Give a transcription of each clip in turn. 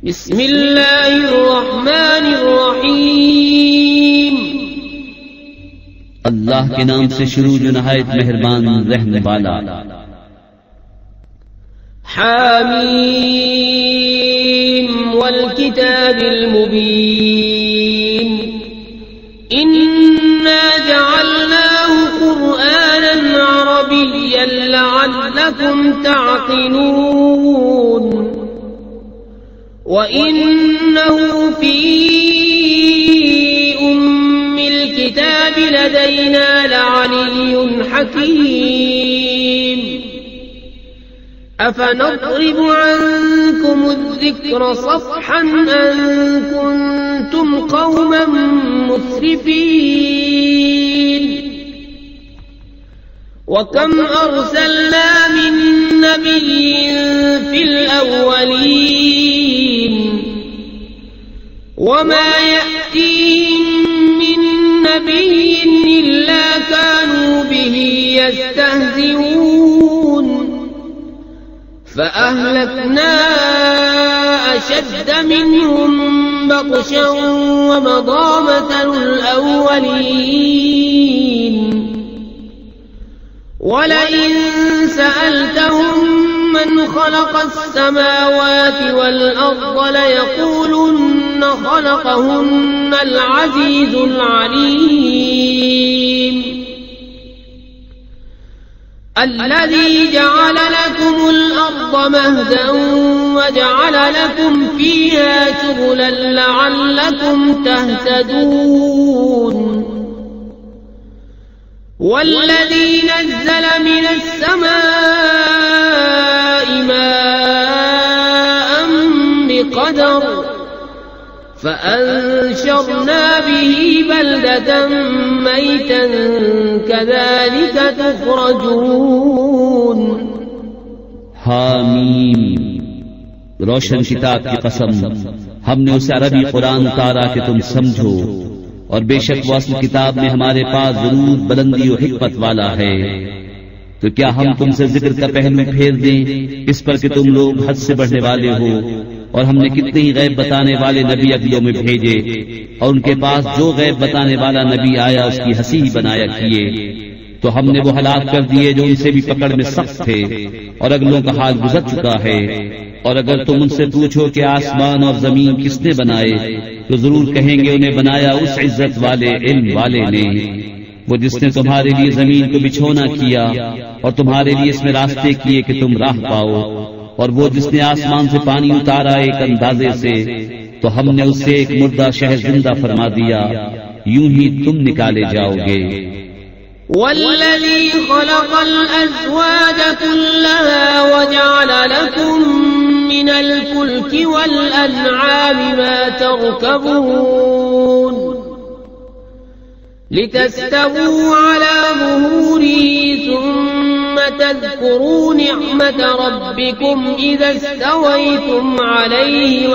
بسم اللہ الرحمن الرحیم اللہ کے نام سے شروع جو نہایت مہربان رحمنے والا. حامیم والکتاب المبین انا جعلناه قرآنا عربیا لعلکم تعقلون وَإِنَّهُ فِي أُمِّ الْكِتَابِ لَدَيْنَا لَعَلِيٌّ حَكِيمٌ أَفَنَضْرِبُ عَنكُمُ الذِّكْرَ صَفْحًا أَن كُنتُمْ قَوْمًا مُسْرِفِينَ وَكَمْ أَرْسَلْنَا مِن نَّبِيٍّ فِي الْأَوَّلِينَ وَمَا يَأْتِيهِم مِّن نَّبِيٍّ إِلَّا كَانُوا بِهِ يَسْتَهْزِئُونَ فَأَهْلَكْنَا أَشَدَّ مِنْهُم بَطْشًا وَمَضَىٰ مَثَلُ الْأَوَّلِينَ وَلَئِن سَأَلْتَهُم مَّنْ خَلَقَ السَّمَاوَاتِ وَالْأَرْضَ لَيَقُولُنَّ خَلَقَهُنَّ الْعَزِيزُ الْعَلِيمُ الَّذِي جَعَلَ لَكُمُ الْأَرْضَ مَهْدًا وَجَعَلَ لَكُمْ فِيهَا سُبُلًا لَّعَلَّكُمْ تَهْتَدُونَ والذي نزل من السماء ماء بقدر فأنشرنا به بلدة ميتا كذلك تخرجون. حامیم روشن کتاب کی قسم ہم نے اسے عربی قرآن اتارا کہ تم سمجھو، اور بے شک وہ اصل کتاب میں ہمارے پاس ضرور بلندی و حکمت والا ہے. تو کیا ہم تم سے ذکر کا پہلو پھیر دیں اس پر کہ تم لوگ حد سے بڑھنے والے ہو؟ اور ہم نے کتنے ہی غیب بتانے والے نبی اگلوں میں بھیجے، اور ان کے پاس جو غیب بتانے والا نبی آیا اس کی ہنسی ہی بنایا کیے. تو ہم نے وہ ہلاک کر دیے جو ان سے بھی پکڑ میں سخت تھے، اور اگلوں کا حال گزر چکا ہے. اور اگر تم ان سے پوچھو کہ آسمان اور زمین کس نے بنائے، تو ضرور کہیں گے انہیں بنایا اس عزت والے علم والے نے، وہ جس نے تمہارے لیے زمین کو بچھونا کیا اور تمہارے لیے اس میں راستے کیے کہ تم راہ پاؤ، اور وہ جس نے آسمان سے پانی اتارا ایک اندازے سے، تو ہم نے اس سے ایک مردہ شہر زندہ فرما دیا، یوں ہی تم نکالے جاؤ گے. والذي خلق الأزواج كلها وجعل لكم من الفلك والأنعام ما تركبون لتستووا على ظهوره ثم تذكروا نعمة ربكم إذا استويتم عليه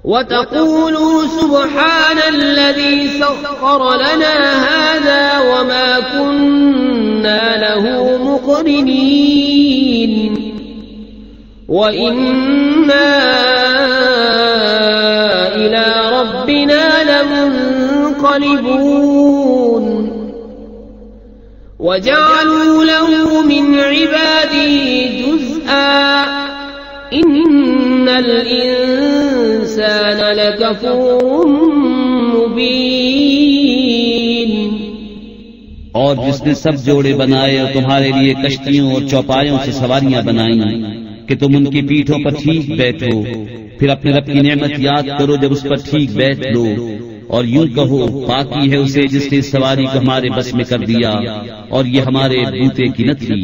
وتقولوا سبحان الذي سخر لنا هذا وما كنا له مقرنين وإنا إلى ربنا لمنقلبون. وجعلوا له من عباده جزءا إن الإنسان لكفور مبين. اور جس نے سب جوڑے بنائے اور تمہارے لیے کشتیوں اور چوپایوں سے سواریاں بنائیں کہ تم ان کی پیٹھوں پر ٹھیک بیٹھو، پھر اپنے رب کی نعمت یاد کرو جب اس پر ٹھیک بیٹھ لو، اور یوں کہو پاکی ہے اسے جس نے اس سواری کو ہمارے بس میں کر دیا، اور یہ ہمارے بوتے کی نہ تھی.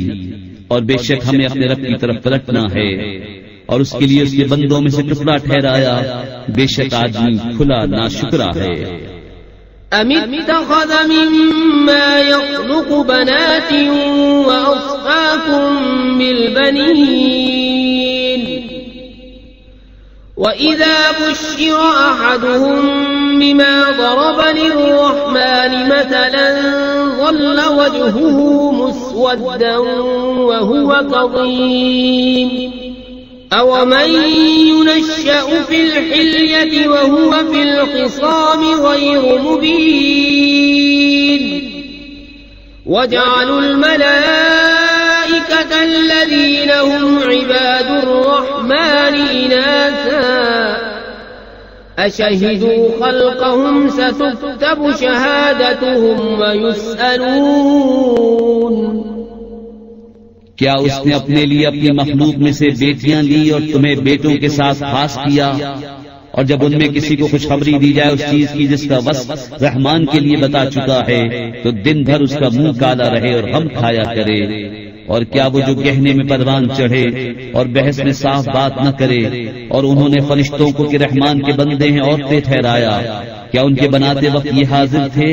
اور بے شک ہمیں اپنے رب کی طرف پلٹنا ہے، اور اس کے لیے اس کے بندوں میں سے ٹکڑا ٹھہرایا. بے شک آدمی کھلا ناشکرا ہے. ام اتخذ مما يخلق بنات واصفاكم بالبنين وإذا بشر أحدهم بما ضرب للرحمن مثلا ظل وجهه مسودا وهو كظيم أَوَمَن يُنَشَّأُ فِي الْحِلْيَةِ وَهُوَ فِي الْخِصَامِ غَيْرُ مُبِينٍ وَجَعَلُوا الْمَلَائِكَةَ الَّذِينَ هُمْ عِبَادُ الرَّحْمَنِ إِنَاثًا أَشَهِدُوا خَلْقَهُمْ سَتُكْتَبُ شَهَادَتُهُمْ وَيُسْأَلُونَ کیا اس نے اپنے لیے اپنی مخلوق میں سے بیٹیاں لی اور تمہیں بیٹوں کے ساتھ خاص کیا؟ اور جب ان میں کسی کو خوشخبری دی جائے اس چیز کی جس کا وصف رحمان کے لیے بتا چکا ہے تو دن بھر اس کا منہ کالا رہے اور غم کھایا کرے؟ اور کیا وہ جو گہنے میں پروان چڑھے اور بحث میں صاف بات نہ کرے اور انہوں نے فرشتوں کو کہ رحمان کے بندے ہیں عورتیں ٹھہرایا، کیا ان کے بناتے وقت یہ حاضر تھے؟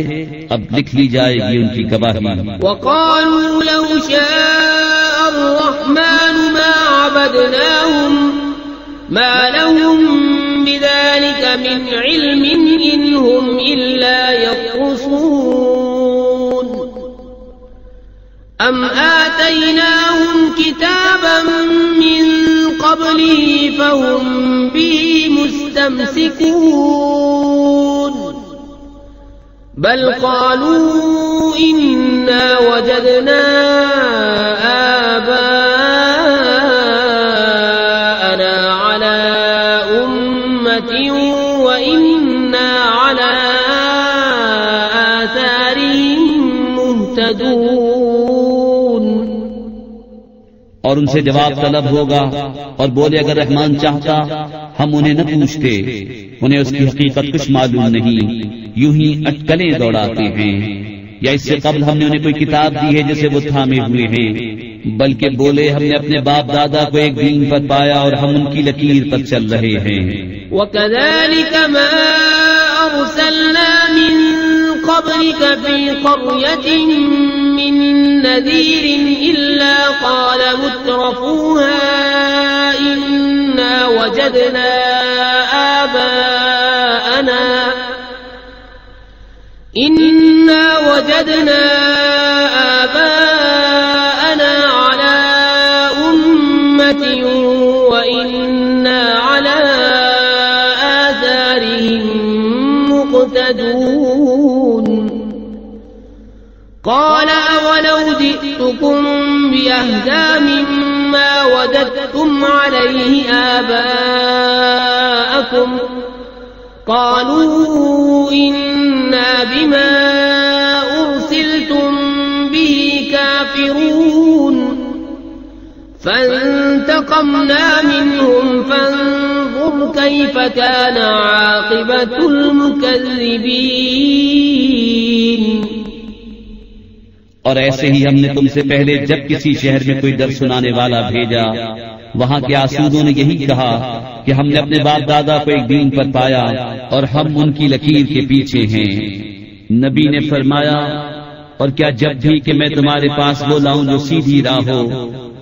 اب لکھ لی جائے گی ان کی گواہی۔ وقالوا لو شاء الرحمن ما عبدناهم ما لهم بذلك من علم إن هم إلا يخرصون أم آتيناهم كتابا من قبله فهم به مستمسكون بل قالوا إنا وجدنا آباءنا على أمة وإنا على آثارهم مهتدون۔ اور ان سے جواب طلب ہوگا اور بولے اگر رحمان چاہتا ہم انہیں نہ پوچھتے، انہیں اس کی حقیقت کچھ معلوم نہیں، یوں ہی اٹکلیں دوڑاتے ہیں۔ یا اس سے قبل ہم نے انہیں کوئی کتاب دی ہے جسے وہ تھامے ہوئے ہیں، بلکہ بولے ہم نے اپنے باپ دادا کو ایک دین پر پایا اور ہم ان کی لکیر پر چل رہے ہیں۔ وَكَذَلِكَ مَا أَرْسَلْنَا مِن قَبْلِكَ فِي قَرْيَةٍ مِّن نَّذِيرٍ إِلَّا قَالَ مُتْرَفُوهَا إِنَّا وَجَدْنَا آباءنا على أمة وإنا على آثارهم مقتدون قال أولو جئتكم بأهدى مما وجدتم عليه آباءكم قالوا إنا بما أرسلتم به كافرون فانتقمنا منهم فانظر كيف كان عاقبة المكذبين۔ اور ایسے ہی ہم نے تم سے پہلے جب کسی شہر میں کوئی ڈر سنانے والا بھیجا، وہاں کے آسودوں نے یہی کہا کہ ہم نے اپنے باپ دادا کو ایک دین پر پایا اور ہم ان کی لکیر کے پیچھے ہیں۔ نبی نے فرمایا اور کیا جب بھی کہ میں تمہارے پاس وہ لاؤں جو سیدھی راہ ہو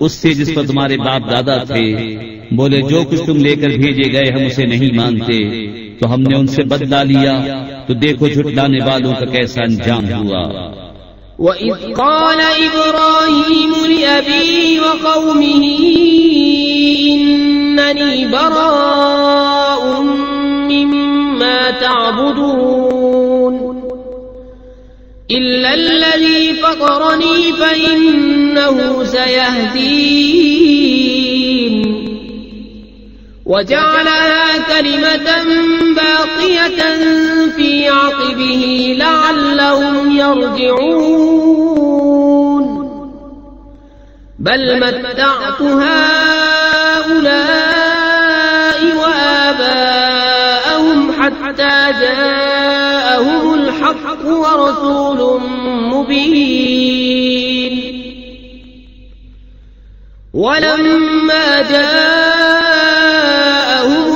اس سے جس پر تمہارے باپ دادا تھے؟ بولے جو کچھ تم لے کر بھیجے گئے ہم اسے نہیں مانتے، تو ہم نے ان سے بدلہ لیا، تو دیکھو جھٹلانے والوں کا کیسا انجام ہوا۔ وَإِذْ قَالَ إِبْرَاهِيمُ لِأَبِيهِ وَقَوْمِهِ إِنَّنِي بَرَاءٌ مِّمَّا تَعْبُدُونَ إِلَّا الَّذِي فَطَرَنِي فَإِنَّهُ سَيَهْدِينِ وَجَعَلَهَا كَلِمَةً بَاقِيَةً فِي عَقِبِهِ لَعَلَّهُمْ يَرْجِعُونَ بَلْ مَتَّعْتُ هَٰؤُلَاءِ وَآبَاءَهُمْ حَتَّىٰ جَاءَهُمُ الْحَقُّ وَرَسُولٌ مُّبِينٌ وَلَمَّا جَاءَهُمُ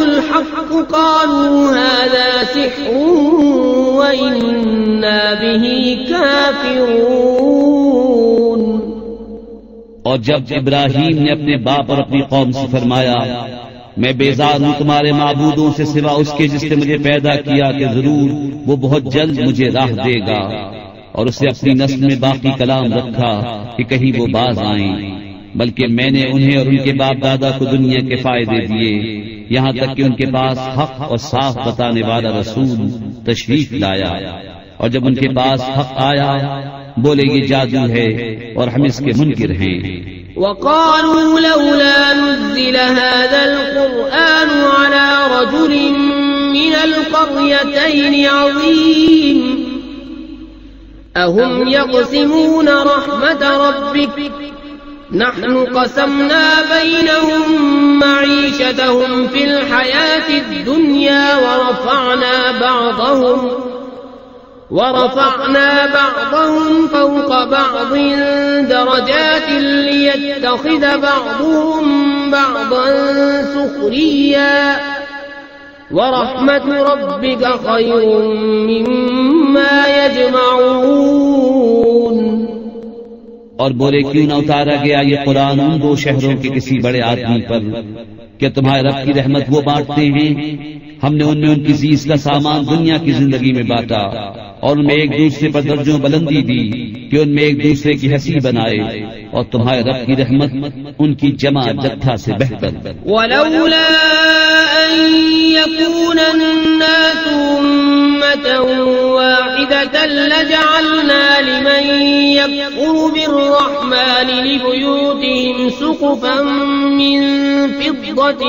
الْحَقُّ قَالُوا هَٰذَا سِحْرٌ وَإِنَّا بِهِ كَافِرُونَ۔ اور جب ابراہیم نے اپنے باپ اور اپنی قوم سے فرمایا میں بیزار ہوں تمہارے معبودوں سے سوا اس کے جس نے مجھے پیدا کیا کہ ضرور وہ بہت جلد مجھے راہ دے گا، اور اسے اپنی نسل میں باقی کلام رکھا کہ کہیں وہ باز آئیں، بلکہ میں نے انہیں اور ان کے باپ دادا کو دنیا کے فائدے دیے، یہاں تک کہ ان کے پاس حق اور صاف بتانے والا رسول تشریف لایا، اور جب ان کے پاس حق آیا بولے یہ جادو ہے اور ہم اس کے منکر ہیں۔ وقالوا لولا نزل هذا القرآن على رجل من القريتين عظيم أهم يقسمون رحمة ربك نحن قسمنا بينهم معيشتهم في الحياة الدنيا ورفعنا بعضهم فوق بعض درجات ليتخذ بعضهم بعضا سخريا ورحمة ربك خير مما يجمعون۔ اور بولے کیوں نہ اتارا گیا یہ قرآن ان دو شہروں کے کسی بڑے آدمی پر کہ تمہارے رب کی رحمت وہ بانٹتے ہیں، ہم نے ان میں ان کی چیز کا سامان دنیا کی زندگی میں بانٹا اور ان میں ایک دوسرے پر درجوں بلندی دی کہ ان میں ایک دوسرے کی ہنسی بنائے، اور تمہارے رب کی رحمت ان کی جمع جتھا سے بہتر۔ ولولا أن يكون الناس أمة واحدة لجعلنا لمن يكفر بالرحمن لبيوتهم سقفا من فضة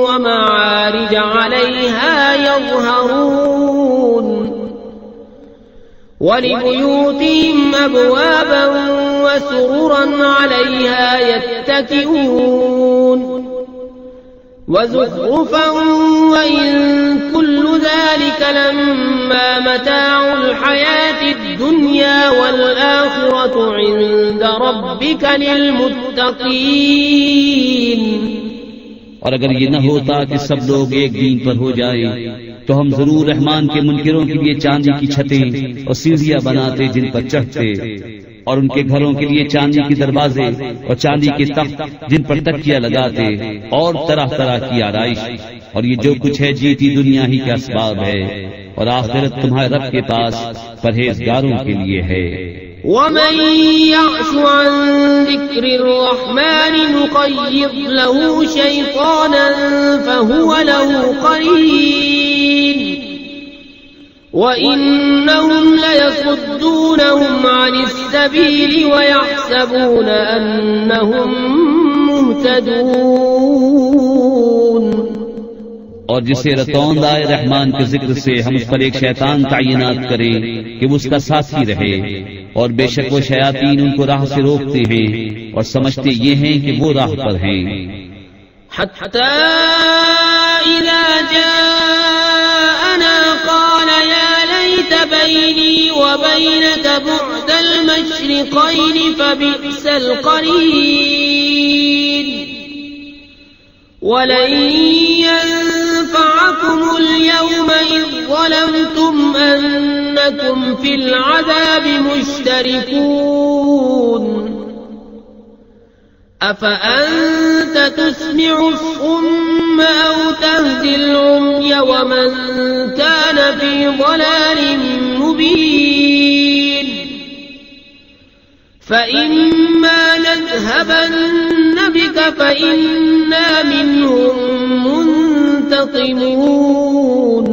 ومعارج عليها يظهرون ولبيوتهم أبوابا وسررا عليها يتكئون وزخرفا وإن كل ذلك لما متاع الحياة الدنيا والآخرة عند ربك للمتقين۔ اور اگر یہ نہ ہوتا کہ سب لوگ ایک دین پر ہو جائیں تو ہم ضرور رحمان کے منکروں کے لیے چاندی کی چھتیں اور سیڑھیاں بناتے جن پر چڑھتے، اور ان کے گھروں کے لیے چاندی کے دروازے اور چاندی کے تخت جن پر تکیہ لگاتے، اور طرح طرح کی آرائش، اور یہ جو کچھ ہے جیتی دنیا ہی کا اسباب ہے، اور آخرت تمہارے رب کے پاس پرہیزگاروں کے لیے ہے۔ ومن يعش عن ذكر الرحمن نقيض له شيطانا فهو له قرين وإنهم ليصدونهم عن السبيل ويحسبون أنهم مهتدون۔ اور جسے رتوند آئے رحمان کے ذکر سے ہم اس پر ایک شیطان تعینات کریں کہ وہ اس کا ساتھی رہے، اور بے شک وہ شیاطین ان کو راہ سے روکتے ہیں اور سمجھتے یہ ہیں کہ وہ راہ پر ہیں۔ حتى إذا جاءنا قال يا ليت بيني وبينك بعد المشرقين فبئس القرين ولن ينفعكم اليوم إذ ظلمتم أنكم في العذاب مشتركون أفأنت تسمع الصم أو تهدي العمي ومن كان في ضلال مبين فإما نذهبن بك فإنا منهم منتقمون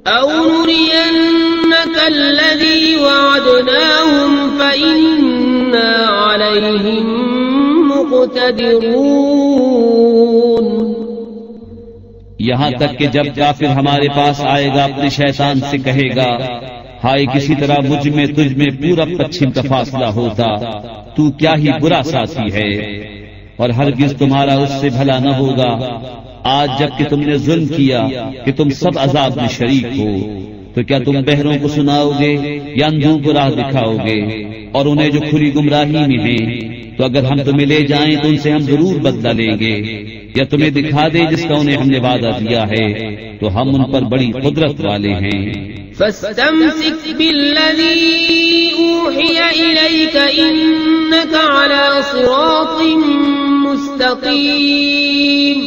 أو نرينك الذي وعدناهم فإنا عليهم مقتدرون۔ یہاں تک کہ جب کافر ہمارے پاس آئے گا اپنے شیطان سے کہے گا ہائے کسی طرح مجھ میں تجھ میں پورا پچھم کا فاصلہ ہوتا، تو کیا ہی برا ساتھی ہے، اور ہرگز تمہارا اس سے بھلا نہ ہوگا آج جب کہ تم نے ظلم کیا کہ تم سب عذاب میں شریک ہو۔ تو کیا تم بہروں کو سناؤ گے یا اندھوں کو راہ دکھاؤ گے، اور انہیں جو کھلی گمراہی میں ہیں تو اگر ہم تمہیں لے جائیں تو ان سے ہم ضرور بدلہ لیں گے، یا تمہیں دکھا دے جس کا انہیں ہم نے وعدہ دیا ہے تو ہم ان پر بڑی قدرت والے ہیں۔ فاستمسك بالذي أوحي إليك إنك على صراط مستقيم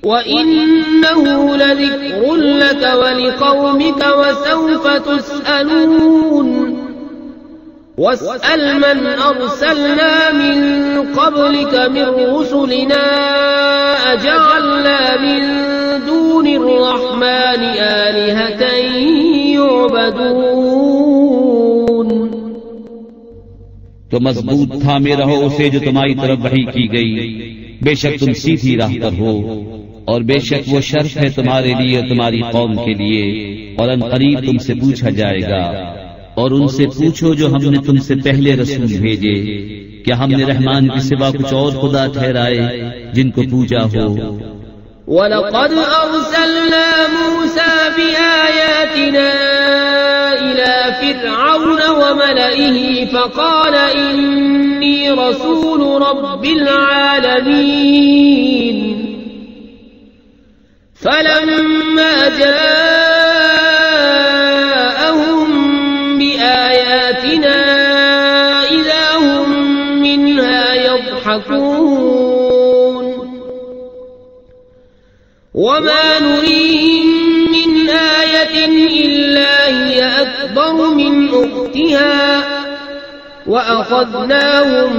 وَإِنَّهُ لَذِكْرٌ لَكَ وَلِقَوْمِكَ وَسَوْفَ تُسْأَلُونَ واسأل من أرسلنا من قبلك من رسلنا أجعلنا من دون الرحمن آلهة يعبدون. تو مضبوط تھامے رہو اسے جو تمہاری طرف وحی کی گئی، بے شک تم سیدھی راہ پر ہو، اور بے شک وہ شرف ہے تمہارے لیے اور تمہاری قوم کے لیے، اور ان قریب تم سے پوچھا جائے گا. اور ان سے پوچھو جو ہم نے تم سے پہلے رسول بھیجے، کیا ہم نے رحمان کے سوا کچھ اور خدا ٹھہرائے جن کو پوجا ہو؟ وَلَقَدْ أَرْسَلْنَا مُوسَى بِآيَاتِنَا إِلَى فِرْعَوْنَ وَمَلَئِهِ فَقَالَ إِنِّي رَسُولُ رَبِّ الْعَالَمِينَ. فَلَمَّا جَاءَهُم بِآيَاتِنَا إِذَا هُم مِّنْهَا يَضْحَكُونَ. وَمَا نُرِيهِم مِّنْ آيَةٍ إِلَّا هِيَ أَكْبَرُ مِنْ أُخْتِهَا وَأَخَذْنَاهُم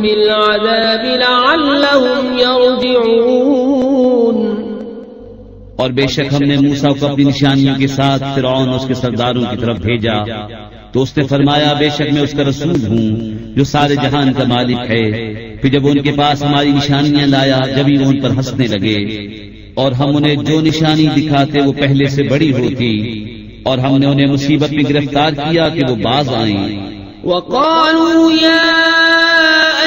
بِالْعَذَابِ لَعَلَّهُمْ يَرْجِعُونَ. اور بے شک ہم نے موسیٰ کو اپنی نشانیوں کے ساتھ فرعون اور اس کے سرداروں کی طرف بھیجا، تو اس نے فرمایا بے شک میں اس کا رسول ہوں جو سارے جہان کا مالک ہے. پھر جب ان کے پاس ہماری نشانیاں لایا، جبھی وہ ان پر ہنسنے لگے، اور ہم انہیں جو نشانی دکھاتے وہ پہلے سے بڑی ہوتی، اور ہم نے انہیں مصیبت میں گرفتار کیا کہ وہ باز آئیں. وَقَالُوا يَا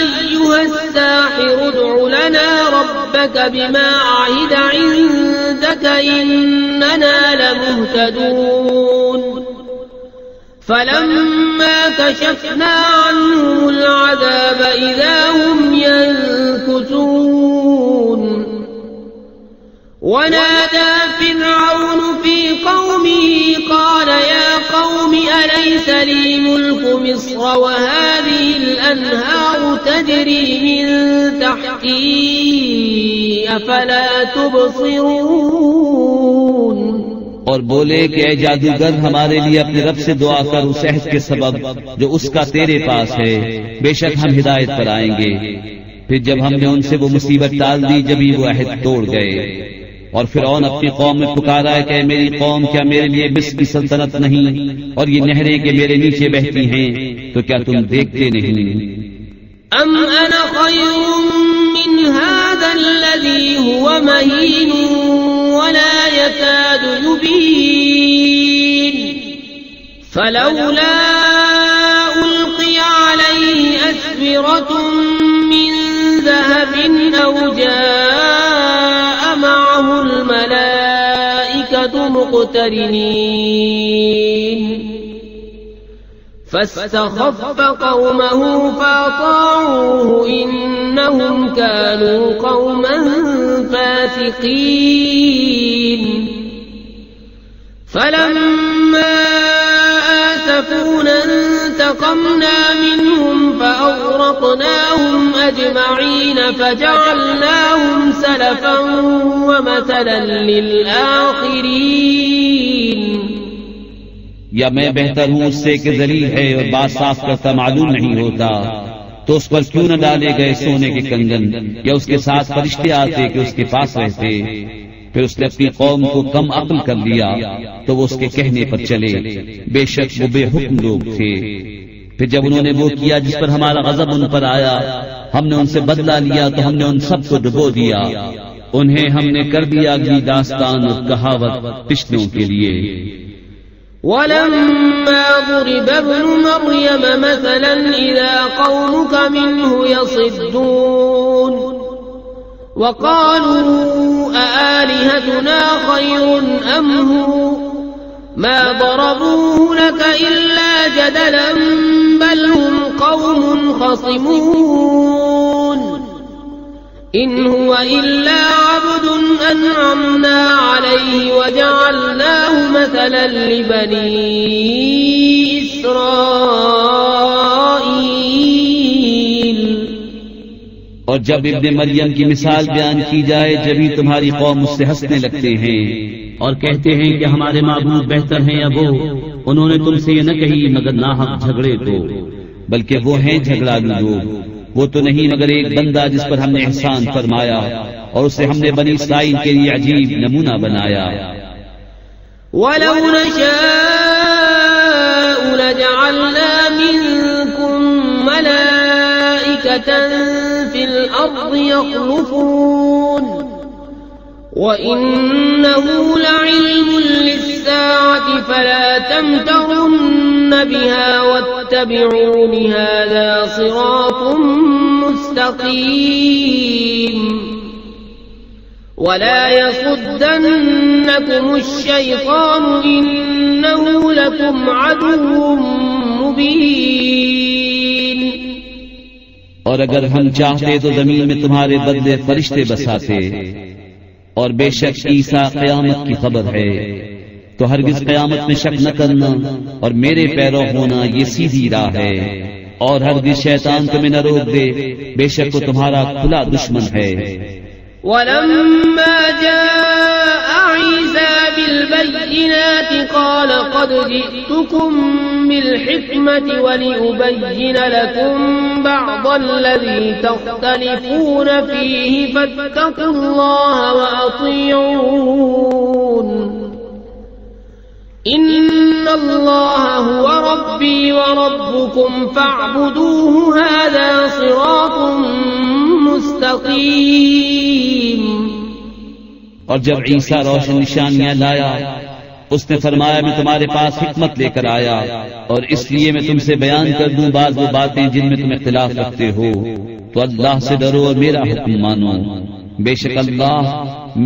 أَيُّهَا السَّاحِرُ ادْعُ لَنَا رَبَّكَ بِمَا عَهِدَ عِندَكَ إِنَّنَا لَمُهْتَدُونَ. فَلَمَّا كَشَفْنَا عَنْهُمُ الْعَذَابَ إِذَا هُمْ يَنكُثُونَ. ونادى فرعون في قومه قال يا قوم أليس لي ملك مصر وهذه الأنهار تجري من تحتي أفلا تبصرون. اور بولے کہ اے جادوگر ہمارے لیے اپنے رب سے دعا کر اس عہد کے سبب جو اس کا تیرے پاس ہے، بے شک ہم ہدایت پر آئیں گے. پھر جب ہم نے ان سے وہ مصیبت ٹال دی جبھی وہ عہد توڑ گئے. اور فرعون اپنی قوم میں پکارا ہے کہ میری قوم کیا میرے لیے مصر کی سلطنت نہیں اور یہ نہریں کہ میرے نیچے بہتی ہیں، تو کیا تم دیکھتے نہیں؟ ام انا خیر من هذا الذي هو مهين ولا يكاد يبين فلولا القي عليه اسورة من ذهب او جاء معه الملائكة مقترنين. فاستخف قومه فأطاعوه إنهم كانوا قوما فاسقين. فلما آسفونا انتقمنا منهم فأغرقناهم أجمعين فجعلناهم سلفا ومثلا للآخرين. یا میں بہتر ہوں اس سے کہ ذلیل ہے اور بات صاف کرتا معلوم نہیں ہوتا، تو اس پر کیوں نہ ڈالے گئے سونے کے کنگن، یا اس کے ساتھ فرشتے آتے کہ اس کے پاس رہتے. پھر اس نے اپنی قوم کو کم عقل کر لیا تو وہ اس کے کہنے پر چلے، بے شک وہ بے حکم لوگ تھے. پھر جب انہوں نے وہ کیا جس پر ہمارا غضب ان پر آیا، ہم نے ان سے بدلہ لیا تو ہم نے ان سب کو ڈبو دیا. انہیں ہم نے کر دیا اگلی داستان اور کہاوت پچھلوں کے لیے. ولما ضرب ابن مريم مثلا إذا قومك منه يصدون وقالوا أآلهتنا خير أم هو ما ضربوه لك إلا جدلا بل هم قوم خصمون. إن هو إلا عبد أنعمنا عليه وجعلناه مثلا لبني إسرائيل. اور جب ابن مریم کی مثال بیان کی جائے جبھی تمہاری قوم اس سے ہنسنے لگتے ہیں اور کہتے ہیں کہ ہمارے معبود بہتر ہیں یا وہ. انہوں نے تم سے یہ نہ کہی مگر ناحق جھگڑے کو. بلکہ وہ ہیں جھگڑالو لوگ. وہ تو نہیں مگر ایک بندہ جس پر ہم نے احسان فرمایا اور اسے ہم نے بنی اسرائیل کے لیے عجیب نمونہ بنایا. وَلَوْ نَشَاءُ لَجَعَلْنَا مِنكُم مَّلَائِكَةً فِي الْأَرْضِ يَخْلُفُونَ وَإِنَّهُ لَعِلْمٌ لِّلسَّاعَةِ فَلَا تَمْتَرُنَّ بِهَا وَاتَّبِعُونِ هَٰذَا صِرَاطٌ مُّسْتَقِيمٌ وَلَا يَصُدَّنَّكُمُ الشَّيْطَانُ إِنَّهُ لَكُمْ عَدُوٌّ مُّبِينٌ. اور اگر ہم چاہتے تو زمین میں تمہارے بدلے فرشتے بساتے، اور بے شک عیسیٰ قیامت کی خبر ہے، تو ہرگز قیامت میں شک نہ کرنا اور میرے پیرو ہونا یہ سیدھی راہ ہے. اور ہرگز شیطان تمہیں نہ روک دے، بے شک وہ تمہارا کھلا دشمن ہے. وَلَمَّا جَاءَ عِيسَىٰ بِالْبَيِّنَاتِ قَالَ قَدْ جِئْتُكُم بِالْحِكْمَةِ وَلِأُبَيِّنَ لَكُم بَعْضَ الَّذِي تَخْتَلِفُونَ فِيهِ فَاتَّقُوا اللَّهَ وَأَطِيعُونِ إِنَّ اللَّهَ هُوَ رَبِّي وَرَبُّكُمْ فَاعْبُدُوهُ هَٰذَا صِرَاطٌ مستقیم. اور جب عیسیٰ روشن نشانیاں لایا اس نے فرمایا میں تمہارے پاس حکمت لے کر آیا اور اس لیے میں تم سے بیان کر دوں بعض وہ باتیں جن میں تم اختلاف رکھتے ہو. تو اللہ سے ڈرو اور میرا حکم مانو. بے شک اللہ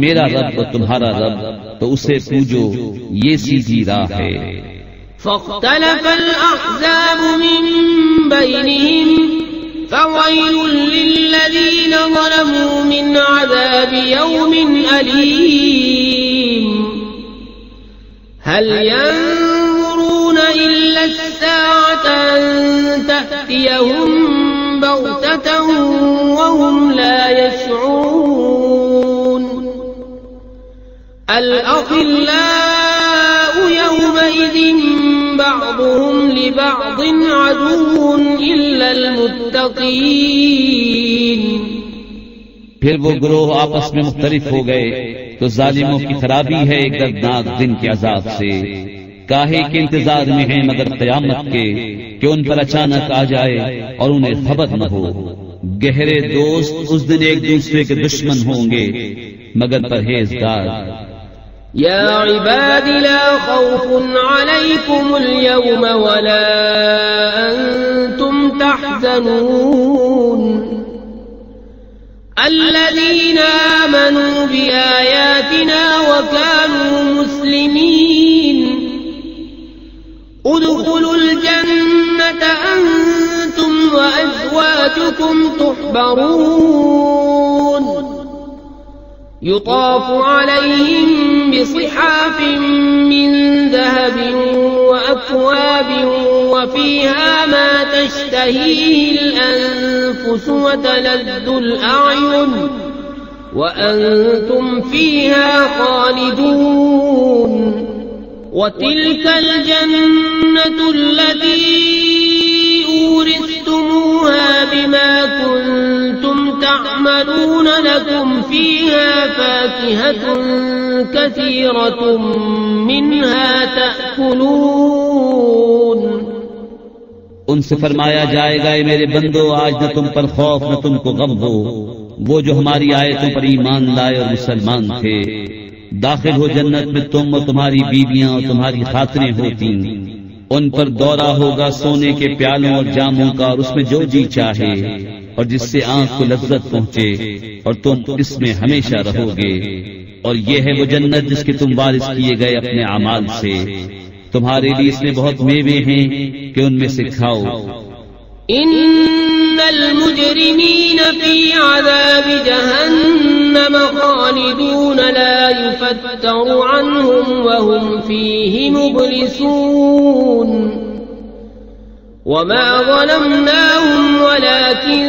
میرا رب اور تمہارا رب، تو اسے پوجو، یہ سیدھی راہ ہے. فاختلف الأحزاب من بينهم فويل للذين ظلموا من عذاب يوم أليم. هل ينظرون إلا الساعة أن تأتيهم بغتة وهم لا يشعرون. الأخلاء يومئذ بعضهم لبعض عدو إلا المتقين. پھر وہ گروہ آپس میں مختلف ہو گئے تو ظالموں کی خرابی ہے ایک دردناک دن کے عذاب سے. کاہے کے انتظار میں ہیں مگر قیامت کے کہ ان پر اچانک آ جائے اور انہیں خبر نہ ہو. گہرے دوست اس دن ایک دوسرے کے دشمن ہوں گے مگر پرہیزگار. يا عباد لا خوف عليكم اليوم ولا أنتم تحزنون الذين آمنوا بآياتنا وكانوا مسلمين ادخلوا الجنة أنتم وأزواجكم تحبرون يطاف عليهم بصحاف من ذهب وأكواب وفيها ما تشتهيه الأنفس وتلذ الأعين وأنتم فيها خالدون وتلك الجنة التي أورثتموها بما كنتم تعملون لكم فيها فاكهة كثيرة منها تأكلون. ان سے فرمایا جائے گا اے میرے بندو آج نہ تم پر خوف نہ تم کو غم ہو. وہ جو ہماری آیتوں پر ایمان لائے اور مسلمان تھے داخل ہو جنت میں تم اور تمہاری بیویاں اور تمہاری خاطریں ہوتی. ان پر دورہ ہوگا سونے کے پیالوں اور جاموں کا اور اس میں جو جی چاہے اور جس سے آنکھ کو لذت پہنچے اور تم اس میں ہمیشہ رہو گے. اور یہ ہے وہ جنت جس کے تم وارث کیے گئے اپنے اعمال سے. تمہارے لیے اس میں بہت میوے ہیں کہ ان میں سے کھاؤ. ان المجرمین فی عذاب جہنم خالدون لا یفتر عنہم وهم فیہ مبلسون وما ظلمناهم ولكن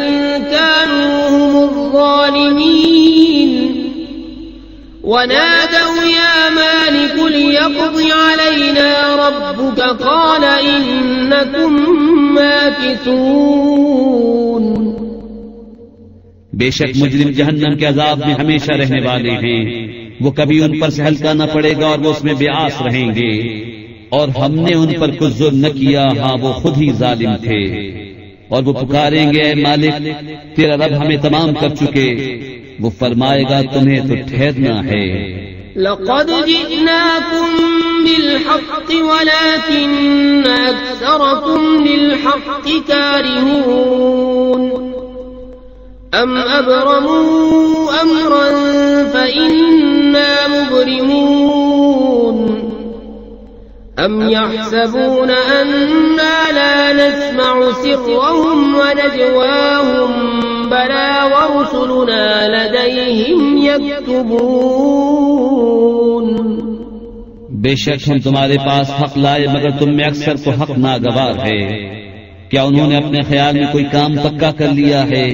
كانوا هم الظالمين ونادوا يا مالك ليقض علينا ربك قال إنكم ماكثون بے شک مجرم جہنم کے عذاب میں ہمیشہ رہنے والے ہیں، وہ کبھی ان پر سے ہلکا نہ پڑے گا اور وہ اس میں بے آس رہیں گے، اور ہم نے ان پر کچھ ظلم نہ کیا، ہاں وہ خود ہی ظالم تھے۔ اور وہ پکاریں گے اے مالک تیرا رب ہمیں تمام کر چکے، وہ فرمائے گا تمہیں تو ٹھہرنا ہے۔ لقد جئناكم بالحق ولكن أكثركم للحق كارهون أم أبرموا أمرا فإنا مبرمون أم يحسبون أنا لا نسمع سرهم ونجواهم بلى ورسلنا لديهم يكتبون بے شک ہم تمہارے پاس حق لائے مگر تم میں اکثر کو حق ناگوار ہے۔ کیا انہوں نے اپنے خیال میں کوئی کام پکا کر لیا ہے؟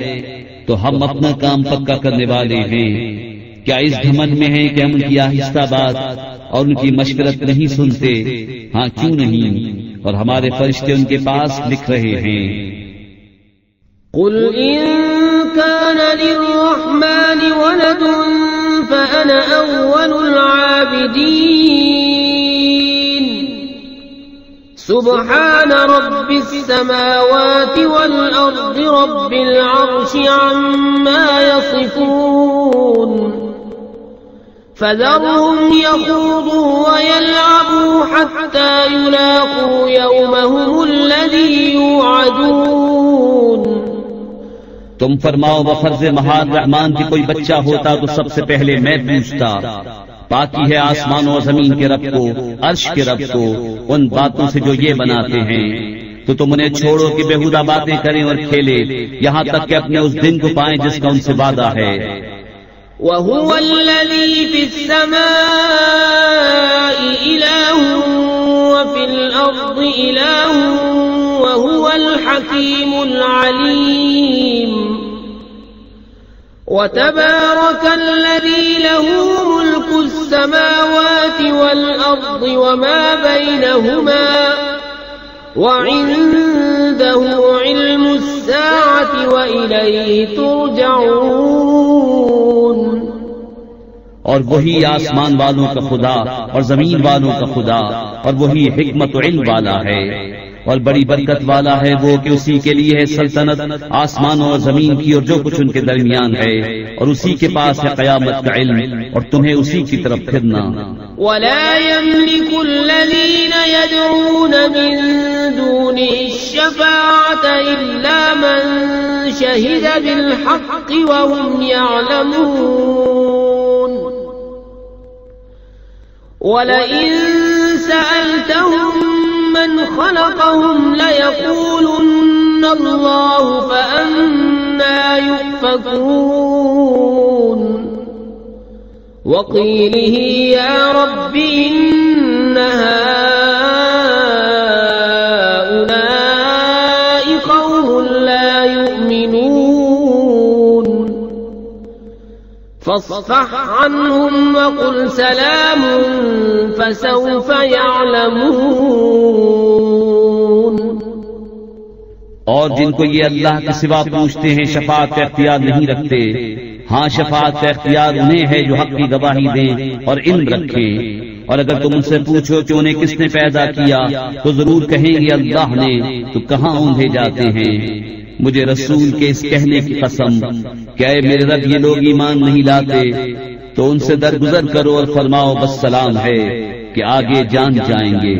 تو ہم اپنا کام پکا کرنے والے ہیں۔ کیا اس گھمنڈ میں ہیں کہ ہم ان کی آہستہ بات اور ان کی مشورت نہیں سنتے؟ ہاں کیوں نہیں، اور ہمارے فرشتے ان کے پاس لکھ رہے ہیں۔ قل إن كان للرحمن ولد فأنا أول العابدين سبحان رب السماوات والأرض رب العرش عما يصفون فذرهم يخوضوا ويلعبوا حتى يلاقوا يومهم الذي يوعدون تم فرماؤ بفرض محال رحمان کی کوئی بچہ ہوتا تو سب سے پہلے میں پوچھتا۔ باقی ہے آسمان و زمین کے رب کو، عرش کے رب کو، ان باتوں سے جو یہ بناتے ہیں۔ تو تم انہیں چھوڑو کہ بےہودہ باتیں کریں اور کھیلے یہاں تک کہ اپنے اس دن کو پائیں جس کا ان سے وعدہ ہے۔ وَهُوَ الَّذِي فِي السَّمَاءِ إِلَٰهٌ وَفِي الْأَرْضِ إِلَٰهٌ وَهُوَ الْحَكِيمُ الْعَلِيمُ وَتَبَارَكَ الَّذِي لَهُ مُلْكُ السَّمَاوَاتِ وَالْأَرْضِ وَمَا بَيْنَهُمَا وَعِندَهُ عِلْمُ السَّاعَةِ وَإِلَيْهِ تُرْجَعُونَ اور وہی آسمان والوں کا خدا اور زمین والوں کا خدا، اور وہی حکمت و علم والا ہے، اور بڑی برکت والا ہے وہ کہ اسی کے لیے ہے سلطنت آسمانوں اور زمین کی اور جو کچھ ان کے درمیان ہے، اور اسی کے پاس ہے قیامت کا علم اور تمہیں اسی کی طرف پھرنا۔ وَلَا يَمْلِكُ الَّذِينَ يَدْعُونَ مِن دُونِهِ الشَّفَاعَةَ إِلَّا مَن شَهِدَ بِالْحَقِّ وَهُمْ يَعْلَمُونَ وَلَئِن سَأَلْتَهُم مَّنْ خَلَقَهُمْ لَيَقُولُنَّ اللَّهُ فَأَنَّىٰ يُؤْفَكُونَ وَقِيلِهِ يَا رَبِّ إِنَّ هَٰؤُلَاءِ قَوْمٌ لَّا يُؤْمِنُونَ فَاصْفَحْ عَنْهُمْ وَقُلْ سَلَامٌ فَسَوْفَ يَعْلَمُونَ اور جن کو یہ اللہ کے سوا پوچھتے ہیں شفاعت کا اختیار نہیں رکھتے، ہاں شفاعت کا اختیار انہیں ہے جو حق کی گواہی دیں اور علم رکھیں۔ اور اگر تم ان سے پوچھو کہ انہیں کس نے پیدا کیا تو ضرور کہیں گے اللہ نے، تو کہاں اوندھے جاتے ہیں۔ مجھے رسول کے اس کہنے کی قسم کہ اے میرے رب یہ لوگ ایمان نہیں لاتے، تو ان سے درگزر کرو اور فرماؤ بس سلام ہے کہ آگے جان جائیں گے۔